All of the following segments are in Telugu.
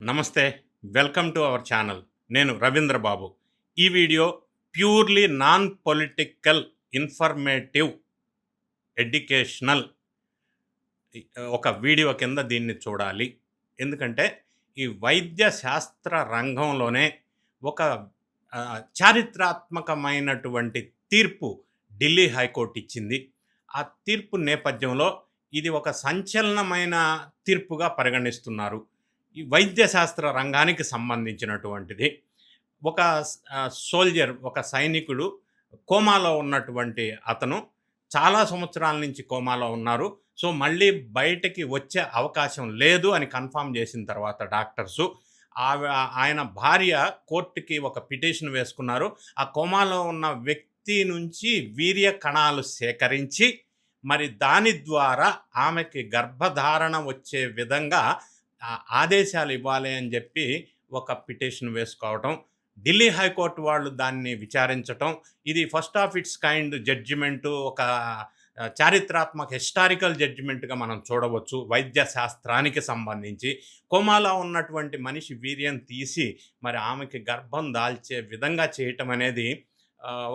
నమస్తే. Welcome to our channel. నేను రవీంద్ర బాబు. ఈ video purely non political, informative, educational ఒక వీడియో కింద దీన్ని చూడాలి. ఎందుకంటే ఈ వైద్య శాస్త్ర రంగంలోనే ఒక చారిత్రాత్మకమైనటువంటి తీర్పు ఢిల్లీ హైకోర్టు ఇచ్చింది. ఆ తీర్పు నేపథ్యంలో ఇది ఒక సంచలనమైన తీర్పుగా పరిగణిస్తున్నారు. ఈ వైద్య శాస్త్ర రంగానికి సంబంధించినటువంటిది. ఒక సోల్జర్, ఒక సైనికుడు కోమాలో ఉన్నటువంటి అతను చాలా సంవత్సరాల నుంచి కోమాలో ఉన్నారు. సో, మళ్ళీ బయటకి వచ్చే అవకాశం లేదు అని కన్ఫర్మ్ చేసిన తర్వాత డాక్టర్సు, ఆయన భార్య కోర్టుకి ఒక పిటిషన్ వేసుకున్నారు. ఆ కోమాలో ఉన్న వ్యక్తి నుంచి వీర్య కణాలు సేకరించి, మరి దాని ద్వారా ఆమెకి గర్భధారణ వచ్చే విధంగా ఆదేశాలు ఇవ్వాలి అని చెప్పి ఒక పిటిషన్ వేసుకోవటం, ఢిల్లీ హైకోర్టు వాళ్ళు దాన్ని విచారించటం, ఇది first of it's kind judgement, ఒక చారిత్రాత్మక హిస్టారికల్ జడ్జిమెంట్గా మనం చూడవచ్చు. వైద్య శాస్త్రానికి సంబంధించి కోమాలో ఉన్నటువంటి మనిషి వీర్యం తీసి మరి ఆమెకి గర్భం దాల్చే విధంగా చేయటం అనేది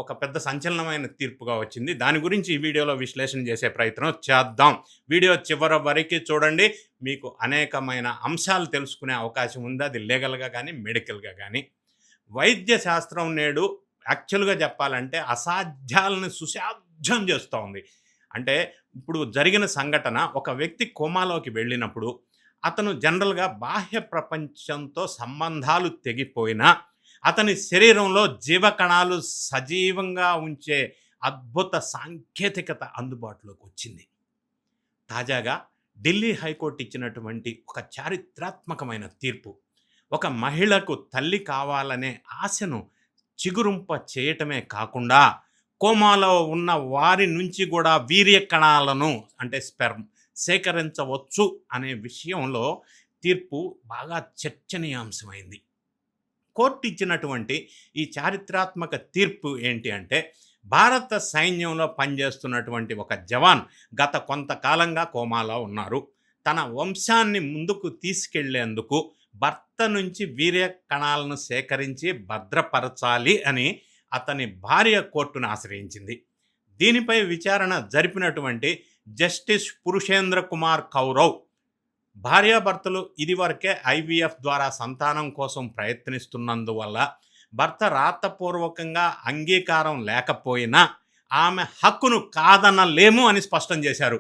ఒక పెద్ద సంచలనమైన తీర్పుగా వచ్చింది. దాని గురించి ఈ వీడియోలో విశ్లేషణ చేసే ప్రయత్నం చేద్దాం. వీడియో చివరి వరకు చూడండి. మీకు అనేకమైన అంశాలు తెలుసుకునే అవకాశం ఉంది, అది లీగల్గా కానీ మెడికల్గా కానీ. వైద్య శాస్త్రం నేడు యాక్చువల్గా చెప్పాలంటే అసాధ్యాలను సుసాధ్యం చేస్తూ ఉంది. అంటే ఇప్పుడు జరిగిన సంఘటన, ఒక వ్యక్తి కోమాలోకి వెళ్ళినప్పుడు అతను జనరల్గా బాహ్య ప్రపంచంతో సంబంధాలు తెగిపోయినా అతని శరీరంలో జీవకణాలు సజీవంగా ఉంచే అద్భుత సాంకేతికత అందుబాటులోకి వచ్చింది. తాజాగా ఢిల్లీ హైకోర్టు ఇచ్చినటువంటి ఒక చారిత్రాత్మకమైన తీర్పు, ఒక మహిళకు తల్లి కావాలనే ఆశను చిగురింప చేయటమే కాకుండా కోమాలో ఉన్న వారి నుంచి కూడా వీర్య కణాలను, అంటే స్పెర్మ్, సేకరించవచ్చు అనే విషయంలో తీర్పు బాగా చర్చనీయాంశమైంది. కోర్టు ఇచ్చినటువంటి ఈ చారిత్రాత్మక తీర్పు ఏంటి అంటే, భారత సైన్యంలో పనిచేస్తున్నటువంటి ఒక జవాన్ గత కొంతకాలంగా కోమాలో ఉన్నారు. తన వంశాన్ని ముందుకు తీసుకెళ్లేందుకు భర్త నుంచి వీర్య కణాలను సేకరించి భద్రపరచాలి అని అతని భార్య కోర్టును ఆశ్రయించింది. దీనిపై విచారణ జరిపినటువంటి జస్టిస్ పురుషేంద్ర కుమార్ కౌరవ్, భార్యాభర్తలు ఇదివరకే ఐవీఎఫ్ ద్వారా సంతానం కోసం ప్రయత్నిస్తున్నందువల్ల భర్త రాతపూర్వకంగా అంగీకారం లేకపోయినా ఆమె హక్కును కాదనలేము అని స్పష్టం చేశారు.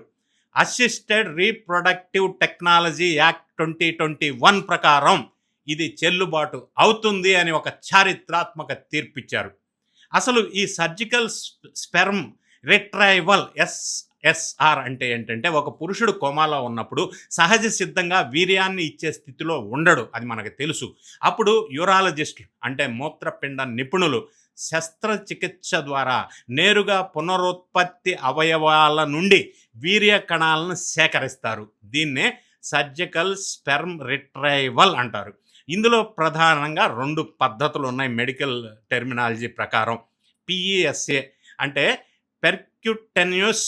అసిస్టెడ్ రీప్రొడక్టివ్ టెక్నాలజీ యాక్ట్ 2021 ప్రకారం ఇది చెల్లుబాటు అవుతుంది అని ఒక చారిత్రాత్మక తీర్పిచ్చారు. అసలు ఈ సర్జికల్ స్పెర్మ్ రిట్రైవల్, ఎస్ఎస్ఆర్ అంటే ఏంటంటే, ఒక పురుషుడు కోమాలో ఉన్నప్పుడు సహజ సిద్ధంగా వీర్యాన్ని ఇచ్చే స్థితిలో ఉండడు, అది మనకు తెలుసు. అప్పుడు యూరాలజిస్టులు, అంటే మూత్రపిండ నిపుణులు, శస్త్రచికిత్స ద్వారా నేరుగా పునరుత్పత్తి అవయవాల నుండి వీర్య కణాలను సేకరిస్తారు. దీన్నే సర్జికల్ స్పెర్మ్ రిట్రైవల్ అంటారు. ఇందులో ప్రధానంగా 2 పద్ధతులు ఉన్నాయి మెడికల్ టెర్మినాలజీ ప్రకారం. పిఈఎస్ఏ అంటే పెర్క్యూటెనియస్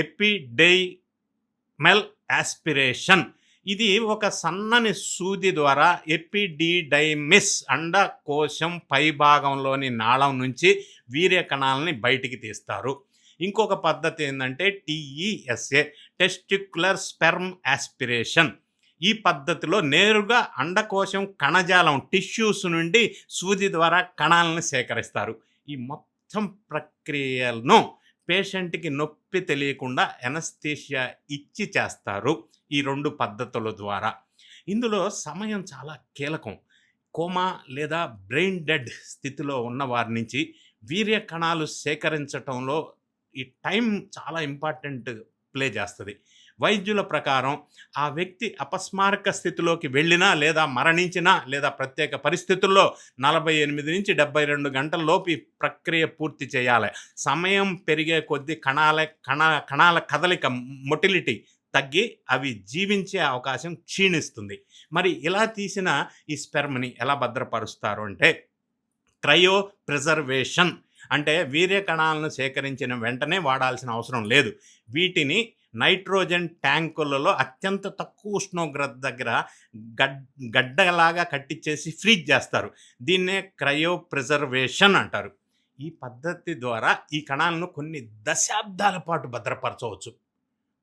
ఎపిడెర్మల్ ఆస్పిరేషన్. ఇది ఒక సన్నని సూది ద్వారా ఎపిడిడైమిస్, అండకోశం పైభాగంలోని నాళం నుంచి వీర్య కణాలని బయటికి తీస్తారు. ఇంకొక పద్ధతి ఏంటంటే టీఈఎస్ఏ, టెస్టిక్యులర్ స్పెర్మ్ ఆస్పిరేషన్. ఈ పద్ధతిలో నేరుగా అండకోశం కణజాలం, టిష్యూస్ నుండి సూది ద్వారా కణాలను సేకరిస్తారు. ఈ మొత్తం ప్రక్రియలను పేషెంట్కి నొప్పి తెలియకుండా ఎనస్థీషియా ఇచ్చి చేస్తారు ఈ 2 పద్ధతుల ద్వారా. ఇందులో సమయం చాలా కీలకం. కోమా లేదా బ్రెయిన్ డెడ్ స్థితిలో ఉన్న వారి నుంచి వీర్య కణాలు సేకరించటంలో ఈ టైం చాలా ఇంపార్టెంట్ ప్లే చేస్తుంది. వైద్యుల ప్రకారం ఆ వ్యక్తి అపస్మారక స్థితిలోకి వెళ్ళినా లేదా మరణించినా లేదా ప్రత్యేక పరిస్థితుల్లో 48 నుంచి 72 గంటల్లోపు ఈ ప్రక్రియ పూర్తి చేయాలి. సమయం పెరిగే కొద్దీ కణాల కదలిక, మొటిలిటీ తగ్గి అవి జీవించే అవకాశం క్షీణిస్తుంది. మరి ఇలా తీసిన ఈ స్పెర్మ్ని ఎలా భద్రపరుస్తారు అంటే, క్రయో ప్రిజర్వేషన్, అంటే వీర్య కణాలను సేకరించిన వెంటనే వాడాల్సిన అవసరం లేదు. వీటిని నైట్రోజన్ ట్యాంకులలో అత్యంత తక్కువ ఉష్ణోగ్రత దగ్గర గడ్ గడ్డలాగా కట్టించేసి ఫ్రీజ్ చేస్తారు. దీన్నే క్రయో ప్రిజర్వేషన్ అంటారు. ఈ పద్ధతి ద్వారా ఈ కణాలను కొన్ని దశాబ్దాల పాటు భద్రపరచవచ్చు.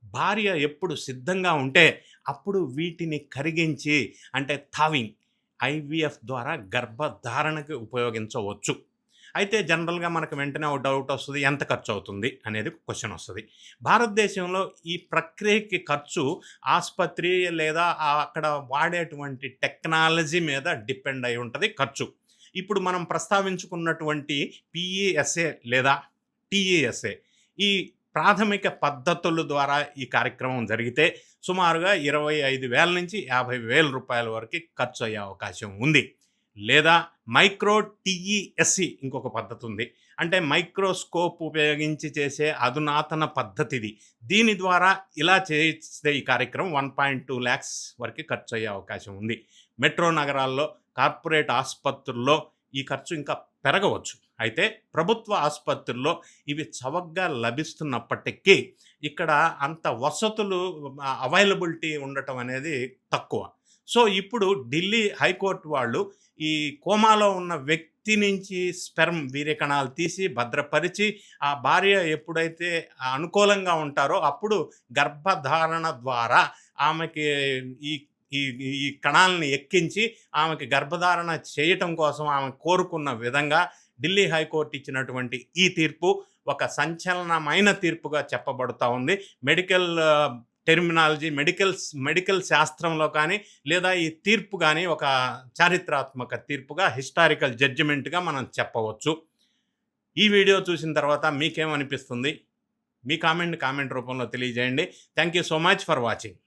భార్య ఎప్పుడు సిద్ధంగా ఉంటే అప్పుడు వీటిని కరిగించి అంటే థావింగ్ ఐవీఎఫ్ ద్వారా గర్భధారణకి ఉపయోగించవచ్చు. అయితే జనరల్‌గా మనకు వెంటనే ఒక డౌట్ వస్తది. ఎంత ఖర్చవుతుంది అనేది క్వెషన్ వస్తది. భారతదేశంలో ఈ ప్రక్రియకి ఖర్చు ఆస్పత్రి లేదా అక్కడ వాడేటువంటి టెక్నాలజీ మీద డిపెండ్ అయి ఉంటది ఖర్చు. ఇప్పుడు మనం ప్రస్తావించుకున్నటువంటి పీఈఎస్ఏ లేదా టీఈఎస్ఏ ఈ ప్రాథమిక పద్ధతుల ద్వారా ఈ కార్యక్రమం జరిగితే సుమారుగా 25,000 నుంచి 50,000 రూపాయల వరకు ఖర్చు అయ్యే అవకాశం ఉంది. లేదా మైక్రో టీఈఎస్సి ఇంకొక పద్ధతి ఉంది. అంటే మైక్రోస్కోప్ ఉపయోగించి చేసే అధునాతన పద్ధతి ఇది. దీని ద్వారా ఇలా చేస్తే ఈ కార్యక్రమం 1.2 లాక్స్ వరకు ఖర్చు అయ్యే అవకాశం ఉంది. మెట్రో నగరాల్లో, కార్పొరేట్ ఆసుపత్రుల్లో ఈ ఖర్చు ఇంకా పెరగవచ్చు. అయితే ప్రభుత్వ ఆసుపత్రుల్లో ఇవి చవకగా లభిస్తున్నప్పటికీ ఇక్కడ అంత వసతులు అవైలబిలిటీ ఉండటం అనేది తక్కువ. సో ఇప్పుడు ఢిల్లీ హైకోర్టు వాళ్ళు ఈ కోమాలో ఉన్న వ్యక్తి నుంచి స్పెర్మ్ వీర్యకణాలు తీసి భద్రపరిచి ఆ భార్య ఎప్పుడైతే అనుకూలంగా ఉంటారో అప్పుడు గర్భధారణ ద్వారా ఆమెకి ఈ ఈ ఈ కణాలని ఎక్కించి ఆమెకి గర్భధారణ చేయటం కోసం ఆమె కోరుకున్న విధంగా ఢిల్లీ హైకోర్టు ఇచ్చినటువంటి ఈ తీర్పు ఒక సంచలనమైన తీర్పుగా చెప్పబడుతూ ఉంది. మెడికల్ టెర్మినాలజీ మెడికల్ శాస్త్రంలో కానీ లేదా ఈ తీర్పు కానీ ఒక చారిత్రాత్మక తీర్పుగా హిస్టారికల్ జడ్జిమెంట్గా మనం చెప్పవచ్చు. ఈ వీడియో చూసిన తర్వాత మీకేమనిపిస్తుంది? మీ కామెంట్ రూపంలో తెలియజేయండి. Thank you so much for watching.